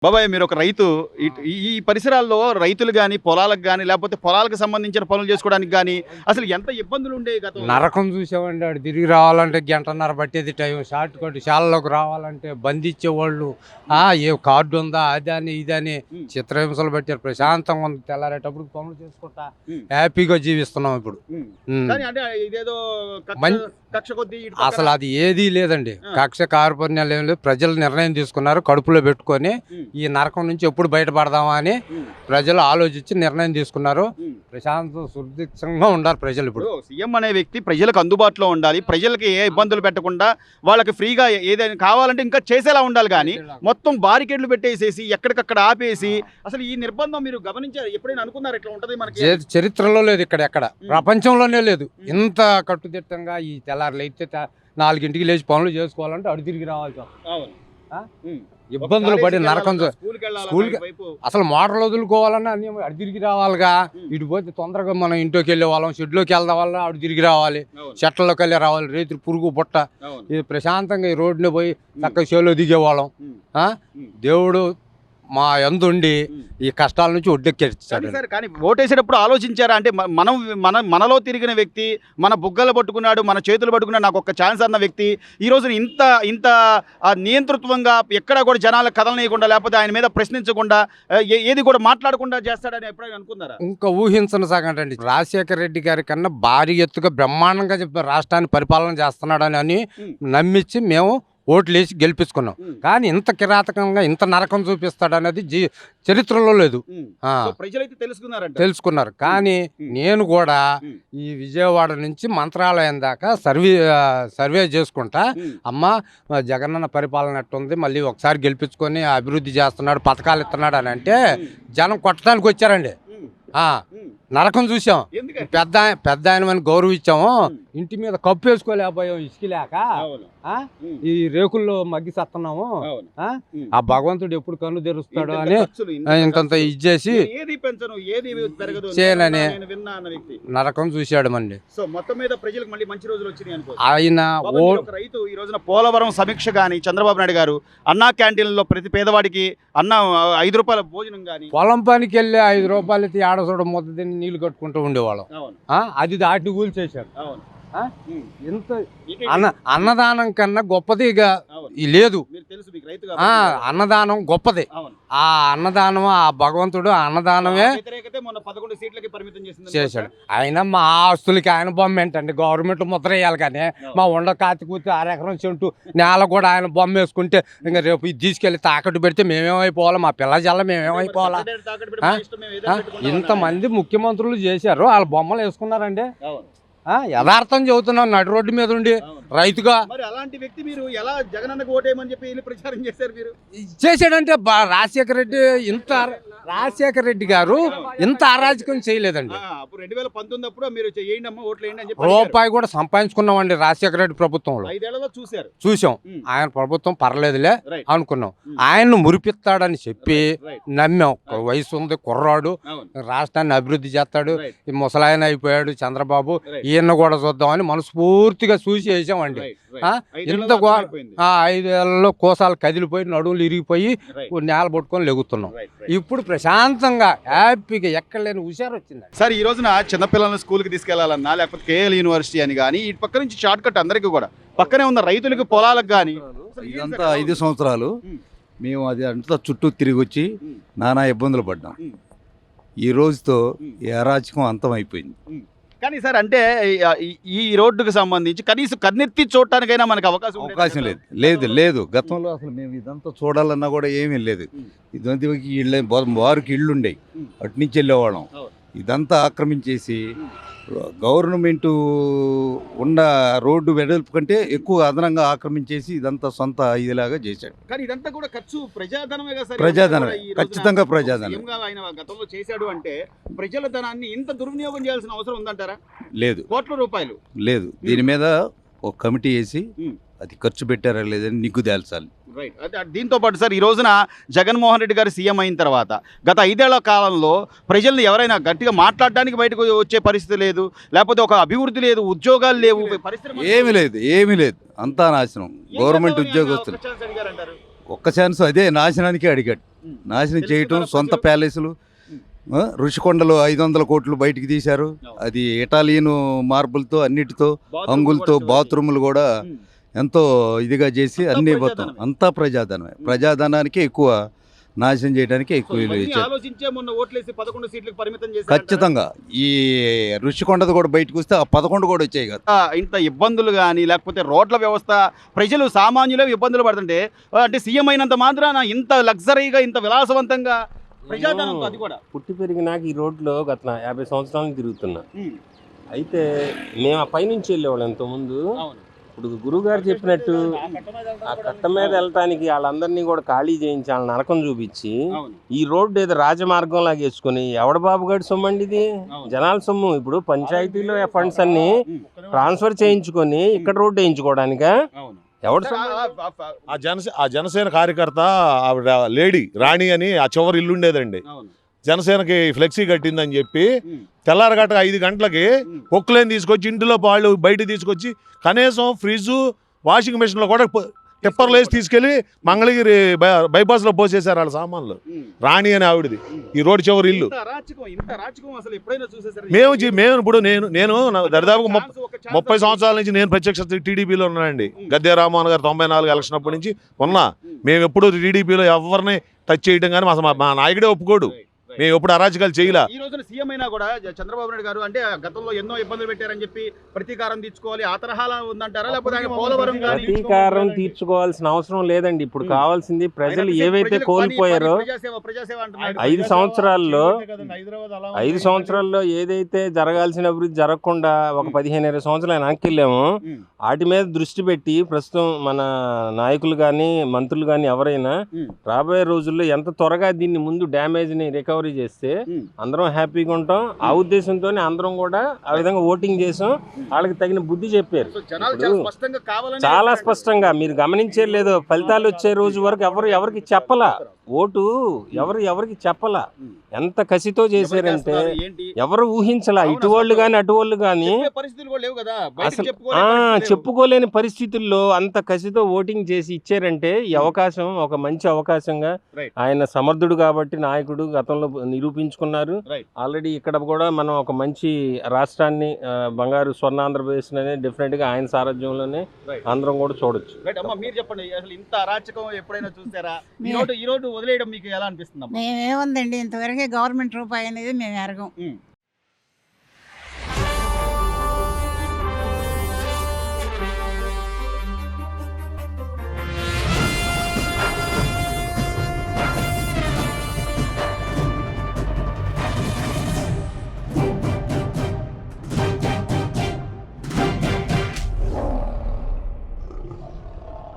బాబాయ్ మీరు ఒక రైతు. ఈ పరిసరాల్లో రైతులు గాని, పొలాలకు గాని, లేకపోతే పొలాలకు సంబంధించిన పనులు చేసుకోవడానికి గాని అసలు ఎంత ఇబ్బందులు ఉండేవి గతంలో? నరకం చూసామండి. ఆడు తిరిగి రావాలంటే గంటన్నర పట్టేది టైం. షార్ట్ కట్ శాలలోకి రావాలంటే బంధించేవాళ్ళు. ఏ కార్డు ఉందా అదని ఇదని చిత్రహింసలు పెట్టారు. ప్రశాంతంగా ఉంది. తెల్లారేటప్పుడు పనులు చేసుకుంటా హ్యాపీగా జీవిస్తున్నాం ఇప్పుడు. కానీ అంటే ఇదేదో కక్ష కొద్దీ ఇటు అసలు అది ఏదీ లేదండి. కక్ష కార్పణ్యాలు ఏం లేదు. ప్రజలు నిర్ణయం తీసుకున్నారు కడుపులో పెట్టుకొని ఈ నరకం నుంచి ఎప్పుడు బయటపడదామా అని ప్రజలు ఆలోచించి నిర్ణయం తీసుకున్నారు. ప్రశాంత సురక్షితంగా ఉండాలి ప్రజలు. ఇప్పుడు సీఎం అనే వ్యక్తి ప్రజలకు అందుబాటులో ఉండాలి, ప్రజలకి ఏ ఇబ్బందులు పెట్టకుండా వాళ్ళకి ఫ్రీగా ఏదైనా కావాలంటే ఇంకా చేసేలా ఉండాలి. కానీ మొత్తం బారికేడ్లు పెట్టేసేసి ఎక్కడికక్కడ ఆపేసి అసలు ఈ నిర్బంధం మీరు గమనించారు? ఎప్పుడైనా అనుకున్నారు ఇట్లా ఉంటది? మనకి చరిత్రలో లేదు, ఇక్కడ ఎక్కడ ప్రపంచంలోనే లేదు ఇంత కట్టుదిట్టంగా. ఈ తెల్లారులు అయితే 4ంటికి లేచి పనులు చేసుకోవాలంటే అడు తిరిగి రావాలి. ఇబ్బందులు పడి నరకం. స్కూల్కి అసలు మోటార్లు వదులుకోవాలన్నా అన్ని అడు తిరిగి రావాలిగా. ఇటు పోతే తొందరగా మనం ఇంట్లోకి వెళ్ళే వాళ్ళం, షెడ్లోకి వెళ్దాం వల్ల అడు తిరిగి రావాలి, చెట్లలోకి వెళ్ళి రావాలి. రైతులు పురుగు బుట్ట ఇది ప్రశాంతంగా ఈ రోడ్డునే పోయి చక్కగా చేలో దిగేవాళ్ళం. దేవుడు మా యందుండి ఈ కష్టాల నుంచి ఒడ్డెక్కించాడు. కానీ ఓటేసేటప్పుడు ఆలోచించారా? అంటే మనలో తిరిగిన వ్యక్తి, మన బుగ్గలు పట్టుకున్నాడు, మన చేతులు పట్టుకున్నాడు, నాకు ఒక ఛాన్స్ అన్న వ్యక్తి ఈ రోజున ఇంత నియంతృత్వంగా ఎక్కడా కూడా జనాలకు కదలనీయకుండా, లేకపోతే ఆయన మీద ప్రశ్నించకుండా, ఏది కూడా మాట్లాడకుండా చేస్తాడని ఎప్పుడైనా అనుకున్నారా? ఇంకా ఊహించని సాగండి. రాజశేఖర రెడ్డి గారి కన్నా భారీ ఎత్తుగా బ్రహ్మాండంగా చెప్పి రాష్ట్రాన్ని పరిపాలన చేస్తున్నాడని అని నమ్మించి మేము ఓట్లు వేసి గెలిపించుకున్నాం. కానీ ఇంత కిరాతకంగా ఇంత నరకం చూపిస్తాడనేది చరిత్రలో లేదు. తెలుసుకున్నారు. కానీ నేను కూడా ఈ విజయవాడ నుంచి మంత్రాలయం దాకా సర్వే చేసుకుంటా, అమ్మ జగనన్న పరిపాలన ఎట్టుంది, మళ్ళీ ఒకసారి గెలిపించుకొని అభివృద్ధి చేస్తున్నాడు, పథకాలు ఇస్తున్నాడు అని అంటే జనం కొట్టడానికి వచ్చారండి. నరకం చూసాం. పెద్ద ఆయన గౌరవించాము. ఇంటి మీద కప్పు వేసుకోలేకపోయాం ఇసుక లేక. ఈ రేకుల్లో మగ్గి సస్తున్నాము. ఆ భగవంతుడు ఎప్పుడు కన్ను తెరుస్తాడు అని ఇంతంత ఇచ్చేసి చేయనని నరకం చూశాడు మండి. ఆయన రైతు ఈ రోజున పోలవరం సమీక్ష గాని చంద్రబాబు నాయుడు గారు అన్నా క్యాంటీన్లో ప్రతి పేదవాడికి అన్న 5 రూపాయల భోజనం గాని, పొలం పనికి వెళ్ళి 5 రూపాయలు అయితే ఏడసోడ మొత్తం తిని నీళ్లు కట్టుకుంటూ ఉండేవాళ్ళం. అది దాటిని కూల్చేశాడు. ఇంత అన్నదానం కన్నా గొప్పది ఇక లేదు. అన్నదానం గొప్పది. ఆ అన్నదానం ఆ భగవంతుడు అన్నదానమే చేశాడు. ఆయన మా ఆస్తులకి ఆయన బొమ్మ ఏంటండి, గవర్నమెంట్ ముద్ర వేయాలి. కానీ మా ఉండ కాతి కూర్చొని 1/2 ఎకరం చెంటు నేల కూడా ఆయన బొమ్మ వేసుకుంటే ఇంకా రేపు ఇది తీసుకెళ్ళి తాకట్టు పెడితే మేమేమైపోవాలా, మా పిల్ల జల్ల మేమేమైపోవాలా? ఇంతమంది ముఖ్యమంత్రులు చేశారు, వాళ్ళ బొమ్మలు వేసుకున్నారండి. యథార్థం చెబుతున్నాం నడి రోడ్డు మీద ఉండి రైతుగా. అలాంటి వ్యక్తి మీరు ఎలా జగనన్నకు ఓటేయమని చెప్పి ప్రచారం చేశారు? మీరు చేశాడంటే రాజశేఖర రెడ్డి గారు ఇంత అరాజకం చేయలేదండి. 2019 అప్పుడు మీరు రూపాయి కూడా సంపాదించుకున్నామండి రాజశేఖర రెడ్డి ప్రభుత్వంలో. 5 ఏళ్లలో చూసాం. ఆయన ప్రభుత్వం పర్లేదులే అనుకున్నాం. ఆయన్ను మురిపిస్తాడని చెప్పి నమ్మాం. వయసు ఉంది, కుర్రాడు, రాష్ట్రాన్ని అభివృద్ధి చేస్తాడు, ఈ ముసలాయన అయిపోయాడు చంద్రబాబు, ఈయన కూడా చూద్దామని మనస్ఫూర్తిగా చూసి వేసామండి. ఇంత 5 ఏళ్లలో కోసాలు కదిలిపోయి నడువులు ఇరిగిపోయి నేల పట్టుకొని లెగుతున్నాం. ఇప్పుడు ప్రశాంతంగా హ్యాపీగా ఎక్కడ లేని హుషారు వచ్చింది. సార్ ఈ రోజున చిన్నపిల్లలను స్కూల్కి తీసుకెళ్లాలన్నా, లేకపోతే కేఎల్ యూనివర్సిటీ అని కానీ ఇటు పక్క నుంచి షార్ట్ కట్ అందరికీ కూడా పక్కనే ఉన్న రైతులకి పొలాలకు కానీ ఇదంతా 5 సంవత్సరాలు మేము అది అంతా చుట్టూ తిరిగి వచ్చి నానా ఇబ్బందులు పడ్డాం. ఈ రోజుతో ఈ అరాచకం అంతం అయిపోయింది. కానీ సార్ అంటే ఈ రోడ్డుకు సంబంధించి కనీసం కన్నెత్తి చూడటానికైనా మనకు అవకాశం లేదు. గతంలో అసలు మేము ఇదంతా చూడాలన్నా కూడా ఏమీ లేదు. ఇదంతా వారికి ఇళ్ళు ఉండేవి, అటు నుంచి వెళ్ళేవాళ్ళం. ఇదంతా ఆక్రమించేసి గవర్నమెంట్ ఉన్న రోడ్డు వెడల్పు కంటే ఎక్కువ అదనంగా ఆక్రమించేసి ఇదంతా సొంత ఇదిలాగా చేశాడు. కానీ ఇదంతా కూడా ఖర్చు ప్రజాధనమే కదా సార్? ప్రజాధనమే, ఖచ్చితంగా ప్రజాధనం. ఆయన గతంలో చేశాడు అంటే ప్రజల ధనాన్ని ఇంత దుర్వినియోగం చేయాల్సిన అవసరం ఉందంటారా? లేదు. కోట్ల రూపాయలు లేదు. దీని మీద ఒక కమిటీ వేసి అది ఖర్చు పెట్టారా లేదని నిగ్గు తేల్చాలి. రైట్. దీంతో పాటు సార్ ఈ రోజున జగన్మోహన్ రెడ్డి గారు సీఎం అయిన తర్వాత గత 5 ఏళ్ల కాలంలో ప్రజల్ని ఎవరైనా గట్టిగా మాట్లాడడానికి బయటకు వచ్చే పరిస్థితి లేదు, లేకపోతే ఒక అభివృద్ధి లేదు, ఉద్యోగాలు లేవు, ఏమీ లేదు. అంతా నాశనం. గవర్నమెంట్ ఉద్యోగస్తులు ఒక్క ఛాన్స్ అదే నాశనానికి అడిగాడు. నాశనం చేయటం, సొంత ప్యాలెస్లు, ఋషికొండలో 500 కోట్లు బయటికి తీశారు. అది ఇటాలియన్ మార్బుల్తో అన్నిటితో హంగులతో బాత్రూములు కూడా ఎంతో ఇదిగా చేసి అన్ని మొత్తం అంతా ప్రజాధనమే. ప్రజాధనానికి ఎక్కువ నాశనం చేయడానికి ఎక్కువ విలువ ఇచ్చారు. ఆలోచించే మొన్న ఓట్లేసి 11 సీట్లకు పరిమితం చేశారు. ఖచ్చితంగా ఈ ఋషికొండది కూడా బయటకు వస్తే ఆ 11 కూడా వచ్చాయి కదా. ఇంత ఇబ్బందులు కానీ లేకపోతే రోడ్ల వ్యవస్థ, ప్రజలు సామాన్యులే ఇబ్బందులు పడుతుంటే అంటే సీఎం అయినంత మాత్రాన ఇంత లగ్జరీగా ఇంత విలాసవంతంగా ప్రజాధనంతో అది కూడా పుట్టి పెరిగినాక ఈ రోడ్లో గత 50 సంవత్సరాల నుంచి తిరుగుతున్నా. అయితే మేము ఆ పైనుంచి వెళ్ళేవాళ్ళం ఎంతోముందు. ఇప్పుడు గురువుగారు చెప్పినట్టు ఆ కట్ట మీద వెళ్ళటానికి వాళ్ళందరినీ కూడా ఖాళీ చేయించి వాళ్ళ నరకం చూపించి ఈ రోడ్డు ఏదో రాజమార్గం లాగా వేసుకుని ఎవడ బాబుగాడి సొమ్ము అండి ఇది, జనాల సొమ్ము. ఇప్పుడు పంచాయతీలో ఫండ్స్ అన్ని ట్రాన్స్ఫర్ చేయించుకొని ఇక్కడ రోడ్డు వేయించుకోవడానికా? ఎవడు ఆ జనసేన కార్యకర్త ఆవిడ లేడీ రాణి అని ఆ చివరి ఇల్లు ఉండేదండి. జనసేనకి ఫ్లెక్సీ కట్టిందని చెప్పి తెల్లారగట్ట 5 గంటలకి కుక్కలేని తీసుకొచ్చి ఇంటిలో పాళ్ళు బయట తీసుకొచ్చి కనీసం ఫ్రిడ్జ్, వాషింగ్ మిషన్లో కూడా టిప్పర్లు వేసి తీసుకెళ్లి మంగళగిరి బైపాస్లో పోసేశారు వాళ్ళ సామాన్లు. రాణి అని ఆవిడది ఈ రోడ్డు చివరి ఇల్లు. మేము ఇప్పుడు నేను దరిదాపుగా 30 సంవత్సరాల నుంచి నేను ప్రత్యక్ష టీడీపీలో ఉన్నానండి. గద్దె రామ్మోహన్ గారు 94 ఎలక్షన్ అప్పటి నుంచి ఉన్నా. మేము ఎప్పుడు టీడీపీలో ఎవరిని టచ్ చేయడం కానీ మా నాయకుడే ఒప్పుకోడు. మేము ఎప్పుడు అరాచకాలు చేయలే. ఈ రోజున సీఎం అయినా కూడా చంద్రబాబు నాయుడు గారు అంటే గతంలో ఎన్నో ఇబ్బందులు పెట్టారని చెప్పి ప్రతీకారం తీర్చుకోవాలి ఆ తరహాలో ఉందంటారా, లేకపోతే ఆయన పోలవరం గాని ప్రతీకారం తీర్చుకోవాల్సిన అవసరం లేదండి. ఇప్పుడు కావాల్సింది ప్రజలు ఏవైతే కోల్పోయారో 5 సంవత్సరాల్లో 5 సంవత్సరాల్లో ఏదైతే జరగాల్సిన అభివృద్ధి జరగకుండా ఒక 15-20 సంవత్సరాలు వెనక్కిళ్ళాము. వాటి మీద దృష్టి పెట్టి ప్రస్తుతం మన నాయకులు కానీ మంత్రులు కానీ ఎవరైనా రాబోయే రోజుల్లో ఎంత త్వరగా దీన్ని ముందు డ్యామేజ్ని రికవరీ చేస్తే అందరం హ్యాపీగా ఉంటాం. ఆ ఉద్దేశంతో అందరం కూడా ఆ విధంగా ఓటింగ్ చేసాం. వాళ్ళకి తగిన బుద్ధి చెప్పారు. చాలా స్పష్టంగా మీరు గమనించే లేదో, ఫలితాలు వచ్చే రోజు వరకు ఎవరికి చెప్పలా ఓటు, ఎవరికి చెప్పలా. ఎంత కసితో చేశారంటే ఎవరు ఊహించలా, ఇటు వాళ్ళు కానీ అటు వాళ్ళు కానీ అసలు చెప్పుకోలేని పరిస్థితుల్లో అంత కసితో ఓటింగ్ చేసి ఇచ్చారంటే ఈ అవకాశం ఒక మంచి అవకాశంగా ఆయన సమర్థుడు కాబట్టి నాయకుడు గతంలో నిరూపించుకున్నారు. ఆల్రెడీ ఇక్కడ కూడా మనం ఒక మంచి రాష్ట్రాన్ని బంగారు స్వర్ణాంధ్రప్రదేశ్ అనే డెఫినెట్ గా ఆయన సారథ్యంలోనే అందరం కూడా చూడొచ్చు. మీరు చెప్పండి, అసలు ఇంత అరాచకం ఎప్పుడైనా చూసారా? ఈ రోడ్డు వదిలేయడం మీకు ఎలా అనిపిస్తుంది? మేమేముందండి, ఇంతవరకే గవర్నమెంట్ రూపాయి అనేది మేము ఎరగం.